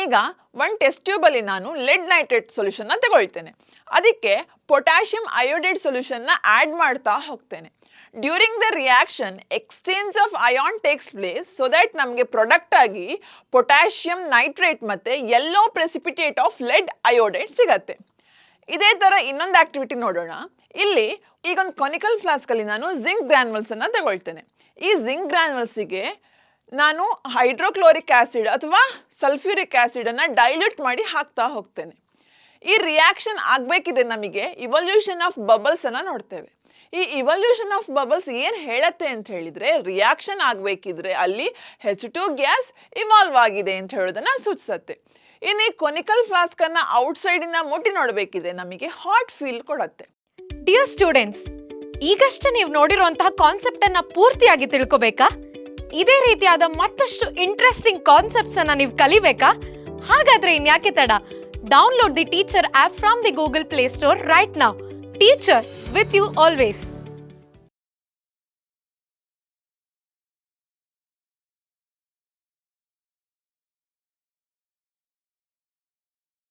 ನಾನೀಗ ಒಂದು ಟೆಸ್ಟ್ ಟ್ಯೂಬಲ್ಲಿ ನಾನು ಲೆಡ್ ನೈಟ್ರೇಟ್ ಸೊಲ್ಯೂಷನ್ನ ತಗೊಳ್ತೇನೆ. ಅದಕ್ಕೆ ಪೊಟ್ಯಾಷಿಯಂ ಅಯೋಡೈಡ್ ಸೊಲ್ಯೂಷನ್ನ ಆ್ಯಡ್ ಮಾಡ್ತಾ ಹೋಗ್ತೇನೆ. During the reaction exchange of ion takes place so that ನಮಗೆ ಪ್ರಾಡಕ್ಟ್ ಆಗಿ ಪೊಟ್ಯಾಷಿಯಂ ನೈಟ್ರೇಟ್ ಮತ್ತು yellow precipitate of lead iodide ಸಿಗತ್ತೆ. ಇದೇ ಥರ ಇನ್ನೊಂದು ಆಕ್ಟಿವಿಟಿ ನೋಡೋಣ. ಇಲ್ಲಿ ಈಗೊಂದು ಕೊನಿಕಲ್ ಫ್ಲಾಸ್ಕಲ್ಲಿ ನಾನು ಜಿಂಕ್ ಗ್ರ್ಯಾನ್ಯುಲ್ಸನ್ನು ತಗೊಳ್ತೇನೆ. ಈ ಜಿಂಕ್ ಗ್ರ್ಯಾನ್ಯುಲ್ಸಿಗೆ ನಾನು ಹೈಡ್ರೋಕ್ಲೋರಿಕ್ ಆ್ಯಸಿಡ್ ಅಥವಾ ಸಲ್ಫ್ಯೂರಿಕ್ ಆ್ಯಸಿಡನ್ನು ಡೈಲ್ಯೂಟ್ ಮಾಡಿ ಹಾಕ್ತಾ ಹೋಗ್ತೇನೆ. ಈ ರಿಯಾಕ್ಷನ್ ಆಗಬೇಕಿದ್ರೆ ನಮಗೆ ಇವಲ್ಯೂಷನ್ ಆಫ್ ಬಬಲ್ಸನ್ನು ನೋಡ್ತೇವೆ. ಈ ಇವಲ್ಯೂಷನ್ ಆಫ್ ಬಬಲ್ಸ್ ಏನು ಹೇಳುತ್ತೆ ಅಂತ ಹೇಳಿದರೆ, ರಿಯಾಕ್ಷನ್ ಆಗಬೇಕಿದ್ರೆ ಅಲ್ಲಿ H2 ಗ್ಯಾಸ್ ಇವಾಲ್ವ್ ಆಗಿದೆ ಅಂತ ಹೇಳೋದನ್ನು ಸೂಚಿಸುತ್ತೆ. ಇನ್ನು ಈ ಕೊನಿಕಲ್ ಫ್ಲಾಸ್ಕನ್ನು ಔಟ್ಸೈಡಿಂದ ಮುಟ್ಟಿ ನೋಡಬೇಕಿದ್ರೆ ನಮಗೆ ಹಾಟ್ ಫೀಲ್ ಕೊಡುತ್ತೆ. ಡಿಯರ್ ಸ್ಟೂಡೆಂಟ್ಸ್, ಈಗಷ್ಟೇ ನೀವು ನೋಡಿರುವಂತಹ ಕಾನ್ಸೆಪ್ಟ್ ಅನ್ನ ಪೂರ್ತಿಯಾಗಿ ತಿಳ್ಕೊಬೇಕಾ? ಇದೇ ರೀತಿಯಾದ ಮತ್ತಷ್ಟು ಇಂಟ್ರೆಸ್ಟಿಂಗ್ ಕಾನ್ಸೆಪ್ಟ್ಸ್ ಅನ್ನ ನೀವು ಕಲಿಬೇಕಾ? ಹಾಗಾದ್ರೆ ಇನ್ಯಾಕೆ ತಡ? Download the teacher app from the Google play store right now. Teacher with you always.